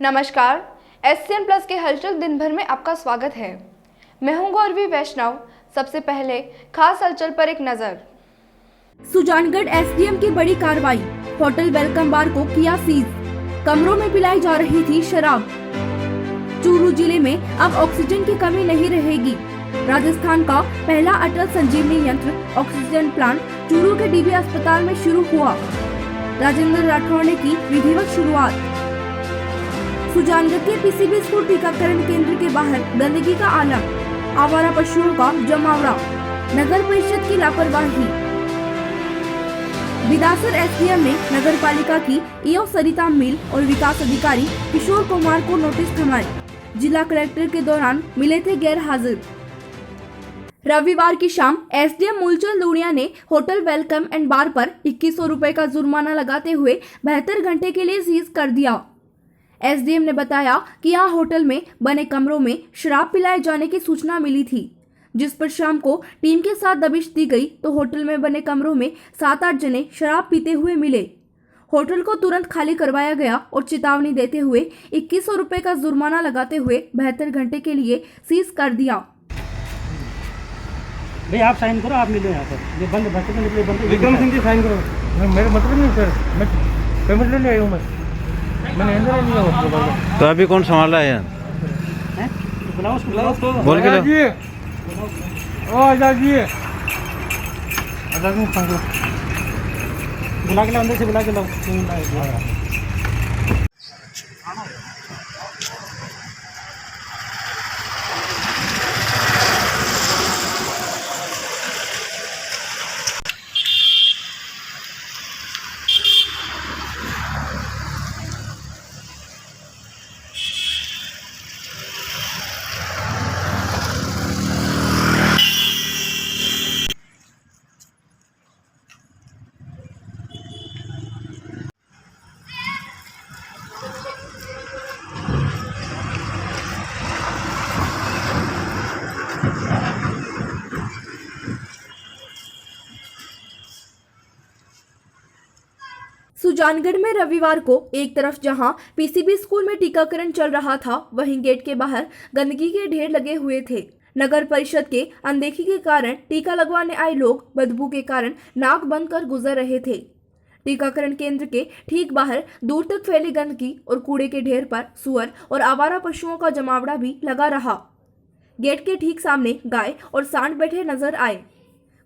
नमस्कार, SCN plus के हलचल दिन भर में आपका स्वागत है। मैं हूं गौरवी वैष्णव। सबसे पहले खास हलचल पर एक नजर। सुजानगढ़ एसडीएम की बड़ी कार्रवाई, होटल वेलकम बार को किया सीज, कमरों में पिलाई जा रही थी शराब। चूरू जिले में अब ऑक्सीजन की कमी नहीं रहेगी। राजस्थान का पहला अटल संजीवनी यंत्र ऑक्सीजन प्लांट चूरू के डीबी अस्पताल में शुरू हुआ। राजेंद्र राठौड़ ने की विधिवत शुरुआत। सुजानगढ़ के पीसीबी स्कूल टीकाकरण केंद्र के बाहर गंदगी का आलम, आवारा पशुओं का जमावड़ा, नगर परिषद की लापरवाही। बिदासर एसडीएम ने नगर पालिका की ईओ सरिता मील और विकास अधिकारी किशोर कुमार को नोटिस थमाए। जिला कलेक्टर के दौरान मिले थे गैर हाजिर। रविवार की शाम एसडीएम मूलचंद लूणिया ने होटल वेलकम एंड बार पर 2100 रुपए का जुर्माना लगाते हुए 72 घंटे के लिए सीज कर दिया। एसडीएम ने बताया कि यहाँ होटल में बने कमरों में शराब पिलाए जाने की सूचना मिली थी, जिस पर शाम को टीम के साथ दबिश दी गई तो होटल में बने कमरों में 7-8 जने शराब पीते हुए मिले। होटल को तुरंत खाली करवाया गया और चेतावनी देते हुए 2100 रुपए का जुर्माना लगाते हुए 72 घंटे के लिए सीज कर दिया। भाई आप साइन करो, आप मिलो यहाँ पर। ये बंद बच्चे निकले बंद। विक्रम सिंह जी साइन करो। मेरे मतलब नहीं सर, मैं पेमेंट ले आया हूँ। मैंने अंदर नहीं हुआ। तो अभी कौन संभाल रहा है यार? बुलाओ उसको। बोल के जी ओ आजाद जी, आजाद जी फोन करो। बुला के लाओ, अंदर से बुला के लाओ। सुजानगढ़ में रविवार को एक तरफ जहां पीसीबी स्कूल में टीकाकरण चल रहा था, वहीं गेट के बाहर गंदगी के ढेर लगे हुए थे। नगर परिषद के अनदेखी के कारण टीका लगवाने आए लोग बदबू के कारण नाक बंद कर गुजर रहे थे। टीकाकरण केंद्र के ठीक बाहर दूर तक फैली गंदगी और कूड़े के ढेर पर सुअर और आवारा पशुओं का जमावड़ा भी लगा रहा। गेट के ठीक सामने गाय और सांड बैठे नजर आए।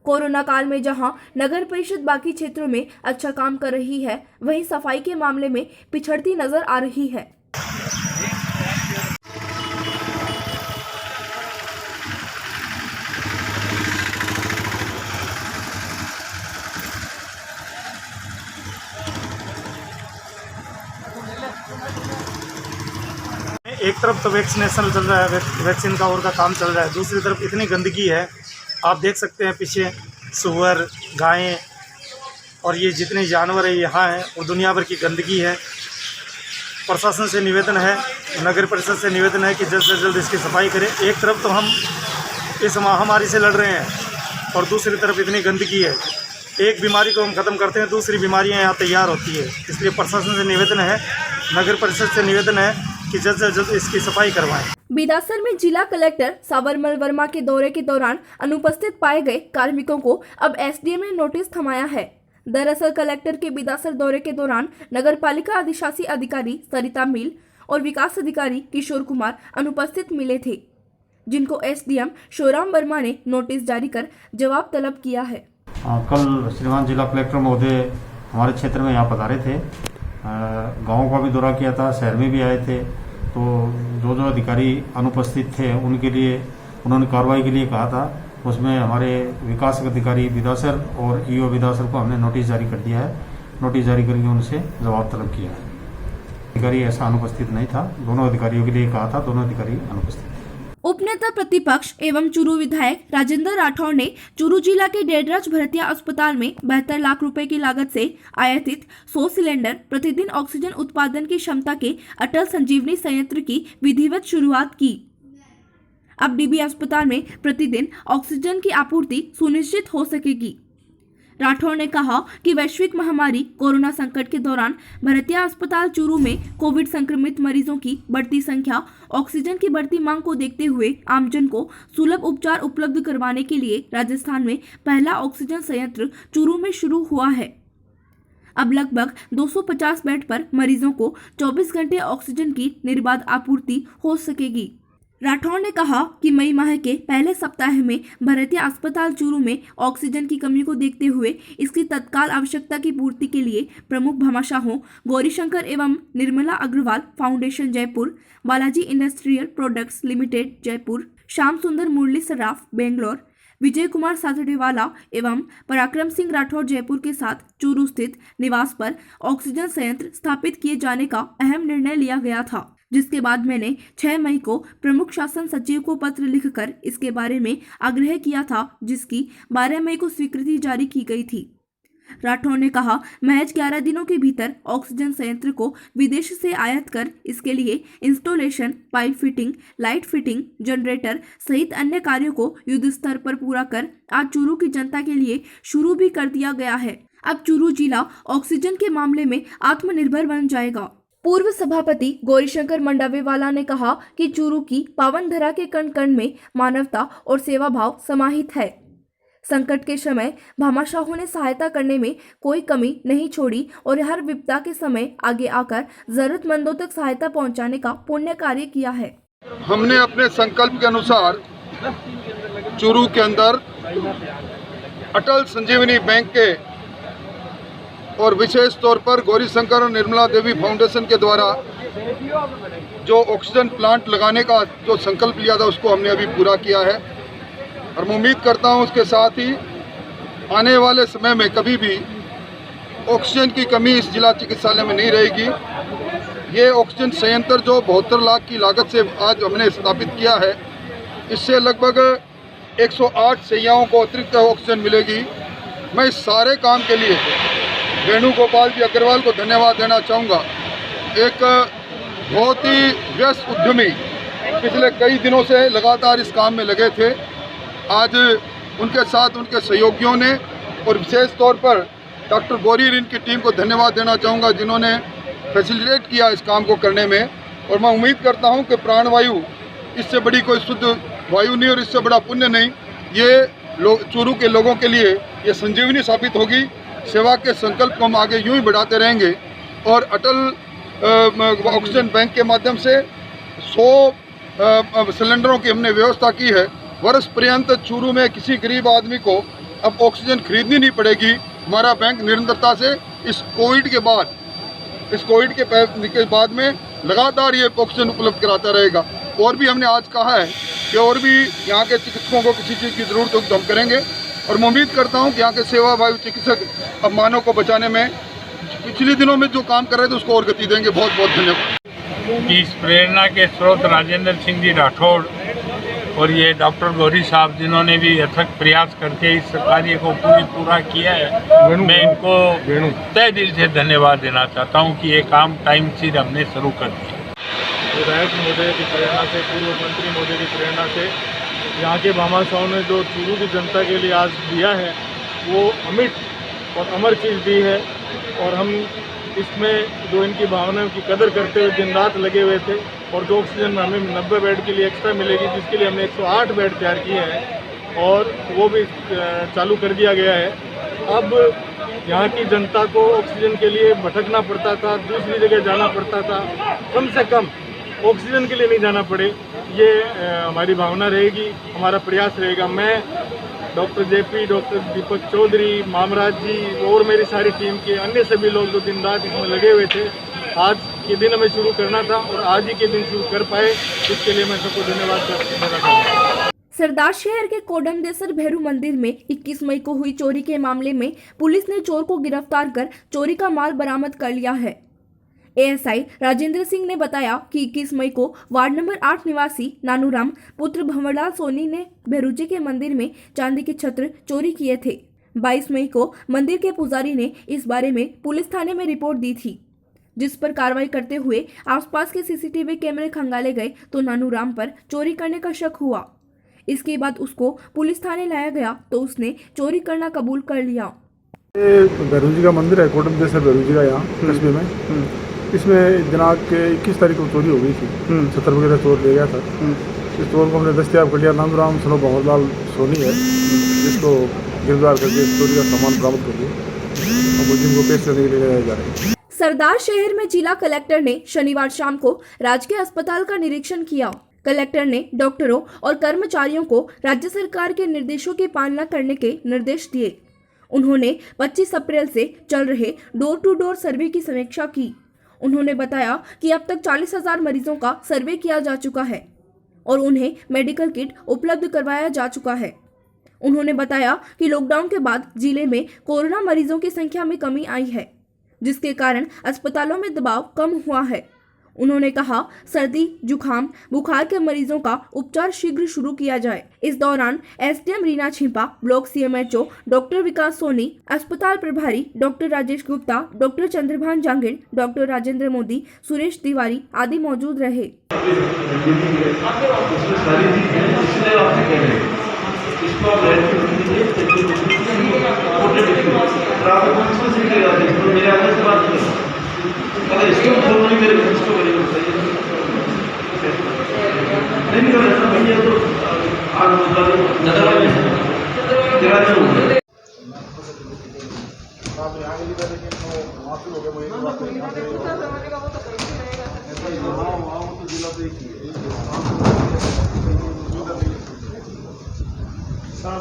कोरोना काल में जहां नगर परिषद बाकी क्षेत्रों में अच्छा काम कर रही है, वहीं सफाई के मामले में पिछड़ती नजर आ रही है। एक तरफ तो वैक्सीनेशन चल रहा है, वैक्सीन का और का काम चल रहा है, दूसरी तरफ इतनी गंदगी है। आप देख सकते हैं पीछे सूअर, गायें और ये जितने जानवर है यहाँ हैं, और दुनिया भर की गंदगी है। प्रशासन से निवेदन है, नगर परिषद से निवेदन है कि जल्द से जल्द इसकी सफाई करें। एक तरफ तो हम इस महामारी से लड़ रहे हैं और दूसरी तरफ इतनी गंदगी है। एक बीमारी को हम ख़त्म करते हैं, दूसरी बीमारियाँ यहाँ तैयार होती है। इसलिए प्रशासन से निवेदन है, नगर परिषद से निवेदन है कि जल्द से जल्द इसकी सफाई करवाएं। बिदासर में जिला कलेक्टर साबरमल वर्मा के दौरे के दौरान अनुपस्थित पाए गए कार्मिकों को अब एसडीएम ने नोटिस थमाया है। दरअसल कलेक्टर के बिदासर दौरे के दौरान नगर पालिका अधिशासी अधिकारी सरिता मील और विकास अधिकारी किशोर कुमार अनुपस्थित मिले थे, जिनको एसडीएम शोराम वर्मा ने नोटिस जारी कर जवाब तलब किया है। कल श्रीमान जिला कलेक्टर महोदय हमारे क्षेत्र में यहाँ पधारे थे। गाँव का भी दौरा किया था, शहर में भी आए थे। तो जो अधिकारी अनुपस्थित थे उनके लिए उन्होंने कार्रवाई के लिए कहा था। उसमें हमारे विकास अधिकारी बिदासर और ईओ बिदासर को हमने नोटिस जारी कर दिया है। नोटिस जारी करके उनसे जवाब तलब किया है। अधिकारी ऐसा अनुपस्थित नहीं था, दोनों अधिकारियों के लिए कहा था, दोनों अधिकारी अनुपस्थित थे। उपनेता प्रतिपक्ष एवं चूरू विधायक राजेंद्र राठौड़ ने चूरू जिला के डेडराज भरतिया अस्पताल में 72 लाख रुपए की लागत से आयातित 100 सिलेंडर प्रतिदिन ऑक्सीजन उत्पादन की क्षमता के अटल संजीवनी संयंत्र की विधिवत शुरुआत की। अब डीबी अस्पताल में प्रतिदिन ऑक्सीजन की आपूर्ति सुनिश्चित हो सकेगी। राठौड़ ने कहा कि वैश्विक महामारी कोरोना संकट के दौरान भरतिया अस्पताल चूरू में कोविड संक्रमित मरीजों की बढ़ती संख्या, ऑक्सीजन की बढ़ती मांग को देखते हुए आमजन को सुलभ उपचार उपलब्ध करवाने के लिए राजस्थान में पहला ऑक्सीजन संयंत्र चूरू में शुरू हुआ है। अब लगभग 250 बेड पर मरीजों को 24 घंटे ऑक्सीजन की निर्बाध आपूर्ति हो सकेगी। राठौड़ ने कहा कि मई माह के पहले सप्ताह में भरतिया अस्पताल चूरू में ऑक्सीजन की कमी को देखते हुए इसकी तत्काल आवश्यकता की पूर्ति के लिए प्रमुख भामाशाहों गौरीशंकर एवं Nirmala Agarwal foundation Jaipur, Balaji industrial products limited Jaipur, Shyam Sundar Murli Saraf Bangalore, Vijay Kumar साथडेवाला एवं पराक्रम सिंह राठौड़ जयपुर के साथ चूरू स्थित निवास पर ऑक्सीजन संयंत्र स्थापित किए जाने का अहम निर्णय लिया गया था, जिसके बाद मैंने 6 मई को प्रमुख शासन सचिव को पत्र लिखकर इसके बारे में आग्रह किया था, जिसकी 12 मई को स्वीकृति जारी की गई थी। राठौड़ ने कहा, महज 11 दिनों के भीतर ऑक्सीजन संयंत्र को विदेश से आयात कर इसके लिए installation, pipe fitting, light fitting, generator सहित अन्य कार्यों को युद्ध स्तर पर पूरा कर आज चूरू की जनता के लिए शुरू भी कर दिया गया है। अब चूरू जिला ऑक्सीजन के मामले में आत्मनिर्भर बन जाएगा। पूर्व सभापति गौरीशंकर मंडावेवाला ने कहा कि चूरू की पावन धरा के कण कण में मानवता और सेवा भाव समाहित है। संकट के समय भामाशाहों ने सहायता करने में कोई कमी नहीं छोड़ी और हर विपदा के समय आगे आकर जरूरतमंदों तक सहायता पहुंचाने का पुण्य कार्य किया है। हमने अपने संकल्प के अनुसार चूरू के अंदर अटल संजीवनी बैंक के और विशेष तौर पर गौरीशंकर और निर्मला देवी फाउंडेशन के द्वारा जो ऑक्सीजन प्लांट लगाने का जो संकल्प लिया था उसको हमने अभी पूरा किया है और मैं उम्मीद करता हूं उसके साथ ही आने वाले समय में कभी भी ऑक्सीजन की कमी इस जिला चिकित्सालय में नहीं रहेगी। ये ऑक्सीजन संयंत्र जो 72 लाख की लागत से आज हमने स्थापित किया है, इससे लगभग 108 शैय्याओं को अतिरिक्त ऑक्सीजन मिलेगी। मैं इस सारे काम के लिए वेणुगोपाल जी अग्रवाल को धन्यवाद देना चाहूँगा। एक बहुत ही व्यस्त उद्यमी पिछले कई दिनों से लगातार इस काम में लगे थे। आज उनके साथ उनके सहयोगियों ने और विशेष तौर पर डॉक्टर गौरी रिन की टीम को धन्यवाद देना चाहूँगा, जिन्होंने फैसिलिटेट किया इस काम को करने में। और मैं उम्मीद करता हूँ कि प्राणवायु इससे बड़ी कोई शुद्ध वायु नहीं और इससे बड़ा पुण्य नहीं। ये चूरू के लोगों के लिए ये संजीवनी साबित होगी। सेवा के संकल्प को हम आगे यूं ही बढ़ाते रहेंगे और अटल ऑक्सीजन बैंक के माध्यम से 100 सिलेंडरों की हमने व्यवस्था की है। वर्ष पर्यंत चूरू में किसी गरीब आदमी को अब ऑक्सीजन खरीदनी नहीं पड़ेगी। हमारा बैंक निरंतरता से इस कोविड के बाद में लगातार ये ऑक्सीजन उपलब्ध कराता रहेगा। और भी हमने आज कहा है कि और भी यहाँ के चिकित्सकों को किसी चीज़ की ज़रूरत हो तो हम करेंगे और मैं उम्मीद करता हूँ कि यहाँ के सेवाभावी चिकित्सक अब मानव को बचाने में पिछले दिनों में जो काम कर रहे थे उसको और गति देंगे। बहुत बहुत धन्यवाद। इस प्रेरणा के स्रोत राजेंद्र सिंह जी राठौड़ और ये डॉक्टर गौरी साहब, जिन्होंने भी अथक प्रयास करके इस कार्य को पूरा किया है, मैं इनको तहे दिल से धन्यवाद देना चाहता हूँ कि ये काम टाइम से हमने शुरू कर दिया। विधायक महोदय की प्रेरणा से, पूर्व मंत्री महोदय की प्रेरणा से यहाँ के भामाशाहों ने जो चूरू की जनता के लिए आज दिया है वो अमिट और अमर चीज़ दी है। और हम इसमें जो इनकी भावनाओं की कदर करते हुए दिन रात लगे हुए थे और जो ऑक्सीजन में हमें 90 बेड के लिए एक्स्ट्रा मिलेगी, जिसके लिए हमने 108 बेड तैयार किए हैं और वो भी चालू कर दिया गया है। अब यहाँ की जनता को ऑक्सीजन के लिए भटकना पड़ता था, दूसरी जगह जाना पड़ता था, कम से कम ऑक्सीजन के लिए नहीं जाना पड़े, ये हमारी भावना रहेगी, हमारा प्रयास रहेगा। मैं doctor JP, doctor Deepak Chaudhary, Mamraj जी और मेरी सारी टीम के अन्य सभी लोग जो दिन रात इसमें लगे हुए थे, आज के दिन हमें शुरू करना था और आज ही के दिन शुरू कर पाए, इसके लिए मैं सबको धन्यवाद देना चाहूँगा। सरदार शहर के कोडमदेसर भैरू मंदिर में 21 मई को हुई चोरी के मामले में पुलिस ने चोर को गिरफ्तार कर चोरी का माल बरामद कर लिया है। एएसआई राजेंद्र सिंह ने बताया कि 21 मई को वार्ड नंबर 8 निवासी नानूराम पुत्र भंवरलाल सोनी ने भैरूजी के मंदिर में चांदी के छत्र चोरी किए थे। 22 मई को मंदिर के पुजारी ने इस बारे में पुलिस थाने में रिपोर्ट दी थी, जिस पर कार्रवाई करते हुए आसपास के सीसीटीवी कैमरे खंगाले गए तो नानूराम पर चोरी करने का शक हुआ। इसके बाद उसको पुलिस थाने लाया गया तो उसने चोरी करना कबूल कर लिया। भैरू जी का मंदिर है, कोटम देसर भैरू जी का, यहाँ कस्बे में। इसमें दिनांक के 21 तारीख को चोरी हो गई थी। 70 वगैरह चोर ले गया था। इस चोर को हमने दस्तयाब कर लिया। नामराम सनो भंवरलाल सोनी है, जिसको गिरफ्तार करके चोरी का सामान बरामद कर लिया। अब जिनको पेश करने के लिए लाया जा रहा है। सरदार शहर में जिला कलेक्टर ने शनिवार शाम को राजकीय अस्पताल का निरीक्षण किया। कलेक्टर ने डॉक्टरों और कर्मचारियों को राज्य सरकार के निर्देशों की पालना करने के निर्देश दिए। उन्होंने 25 अप्रैल से चल रहे डोर टू डोर सर्वे की समीक्षा की। उन्होंने बताया कि अब तक 40,000 मरीजों का सर्वे किया जा चुका है और उन्हें मेडिकल किट उपलब्ध करवाया जा चुका है। उन्होंने बताया कि लॉकडाउन के बाद जिले में कोरोना मरीजों की संख्या में कमी आई है, जिसके कारण अस्पतालों में दबाव कम हुआ है। उन्होंने कहा सर्दी, जुखाम, बुखार के मरीजों का उपचार शीघ्र शुरू किया जाए। इस दौरान SDM Reena Chhimpa, block CMHO doctor Vikas Soni, अस्पताल प्रभारी doctor Rajesh Gupta, doctor Chandrabhan Jangid, doctor Rajendra Modi, Suresh Tiwari आदि मौजूद रहे।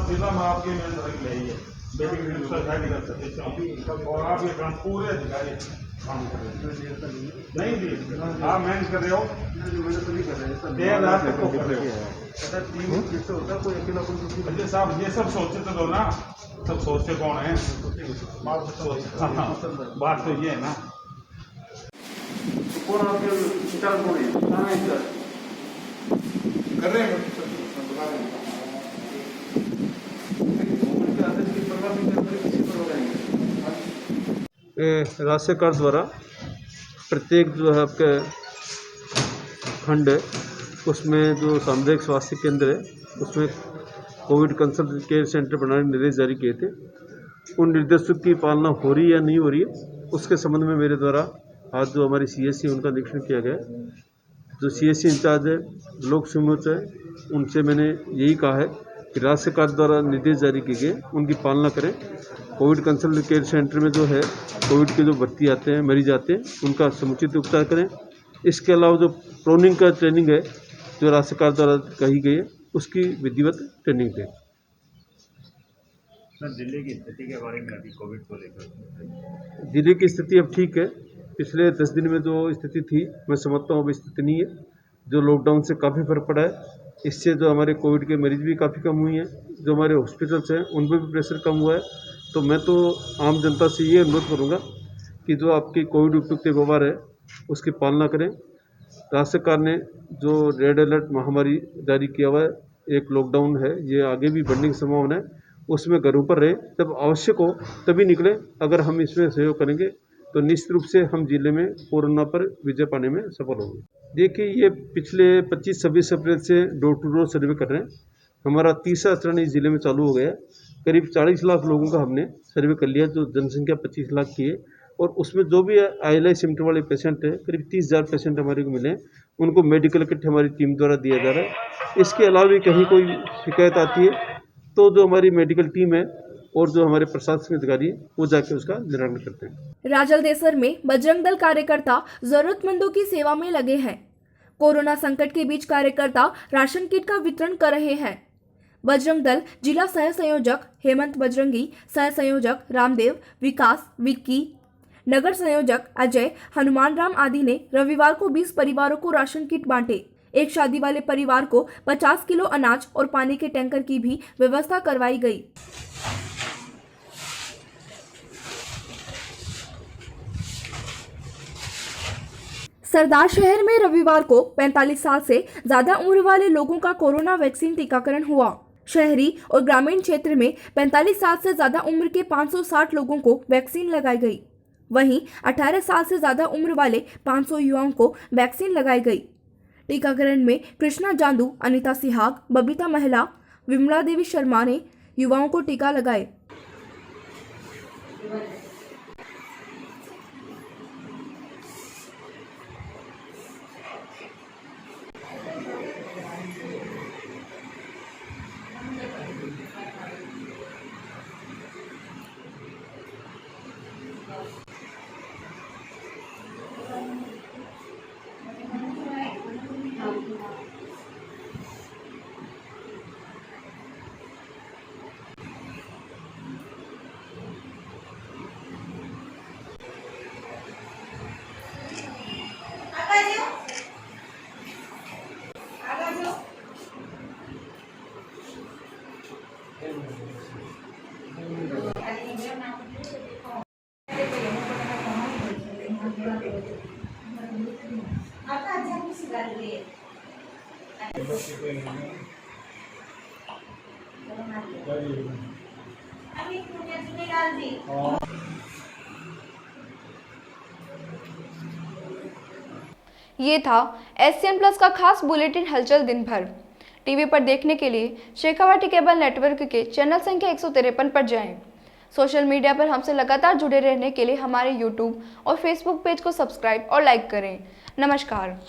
जिला में आपके और आप ये काम पूरे अधिकारी काम कर रहे नहीं दी आप मैनेज कर रहे हो। साहब ये सब सोचते तो दो ना, सब सोचते कौन है? बात तो ये है ना। कौन आपके कर रहे हैं राज्य सरकार द्वारा प्रत्येक जो है आपके खंड है उसमें जो सामुदायिक स्वास्थ्य केंद्र है उसमें कोविड कंसल्ट केयर सेंटर बनाने के निर्देश जारी किए थे। उन निर्देशों की पालना हो रही है या नहीं हो रही है, उसके संबंध में मेरे द्वारा आज जो हमारी सीएससी उनका निरीक्षण किया गया। जो सीएससी इंचार्ज है, ब्लॉक सीएमएचओ है, उनसे मैंने यही कहा है कि राज्य सरकार द्वारा निर्देश जारी किए गए उनकी पालना करें। कोविड कंसल्ट केयर सेंटर में जो है कोविड के जो भर्ती आते हैं, मरीज आते हैं, उनका समुचित उपचार करें। इसके अलावा जो प्रोनिंग का ट्रेनिंग है जो राज्य सरकार द्वारा कही गई है उसकी विधिवत ट्रेनिंग दें। सर, दिल्ली की स्थिति के बारे में अभी कोविड को लेकर दिल्ली की स्थिति अब ठीक है। पिछले 10 दिन में जो स्थिति थी मैं समझता हूँ अब स्थिति नहीं है। जो लॉकडाउन से काफ़ी फर्क पड़ा है, इससे जो हमारे कोविड के मरीज भी काफ़ी कम हुई हैं, जो हमारे हॉस्पिटल्स हैं उन पर भी प्रेशर कम हुआ है। तो मैं तो आम जनता से ये अनुरोध करूँगा कि जो आपकी कोविड उपयुक्त व्यवहार है उसकी पालना करें। राज्य सरकार ने जो रेड अलर्ट महामारी जारी किया हुआ है, एक लॉकडाउन है, ये आगे भी बढ़ने की संभावना है, उसमें घरों पर रहे, जब आवश्यक हो तभी निकले। अगर हम इसमें सहयोग करेंगे तो निश्चित रूप से हम जिले में कोरोना पर विजय पाने में सफल होंगे। देखिए, ये पिछले 25-26 अप्रैल से डोर टू डोर सर्वे कर रहे हैं। हमारा तीसरा चरण इस जिले में चालू हो गया है। करीब 40 लाख लोगों का हमने सर्वे कर लिया, जो जनसंख्या 25 लाख की है। और उसमें जो भी ILI सिम्टम वाले पेशेंट हैं, करीब 30,000 पेशेंट हमारे को मिले हैं, उनको मेडिकल किट हमारी टीम द्वारा दिया जा रहा है। इसके अलावा भी कहीं कोई शिकायत आती है तो जो हमारी मेडिकल टीम है और जो हमारे प्रशासनिक अधिकारी हैं वो जाके उसका निराकरण करते हैं। राजलदेसर में बजरंग दल कार्यकर्ता जरूरतमंदों की सेवा में लगे हैं। कोरोना संकट के बीच कार्यकर्ता राशन किट का वितरण कर रहे हैं। बजरंग दल जिला सह संयोजक हेमंत बजरंगी, सह संयोजक रामदेव, विकास, विक्की, नगर संयोजक अजय, हनुमान राम आदि ने रविवार को 20 परिवारों को राशन किट बांटे। एक शादी वाले परिवार को 50 किलो अनाज और पानी के टैंकर की भी व्यवस्था करवाई गई। सरदार शहर में रविवार को 45 साल से ज्यादा उम्र वाले लोगों का कोरोना वैक्सीन टीकाकरण हुआ। शहरी और ग्रामीण क्षेत्र में 45 साल से ज्यादा उम्र के 560 लोगों को वैक्सीन लगाई गई। वहीं 18 साल से ज्यादा उम्र वाले 500 युवाओं को वैक्सीन लगाई गई। टीकाकरण में कृष्णा जांदू, अनिता सिहाग, बबीता महिला, विमला देवी शर्मा ने युवाओं को टीका लगाए। ये था SCN प्लस का खास बुलेटिन हलचल दिन भर। टीवी पर देखने के लिए शेखावाटी केबल नेटवर्क के चैनल संख्या 153 पर जाएं। सोशल मीडिया पर हमसे लगातार जुड़े रहने के लिए हमारे YouTube और Facebook पेज को सब्सक्राइब और लाइक करें। नमस्कार।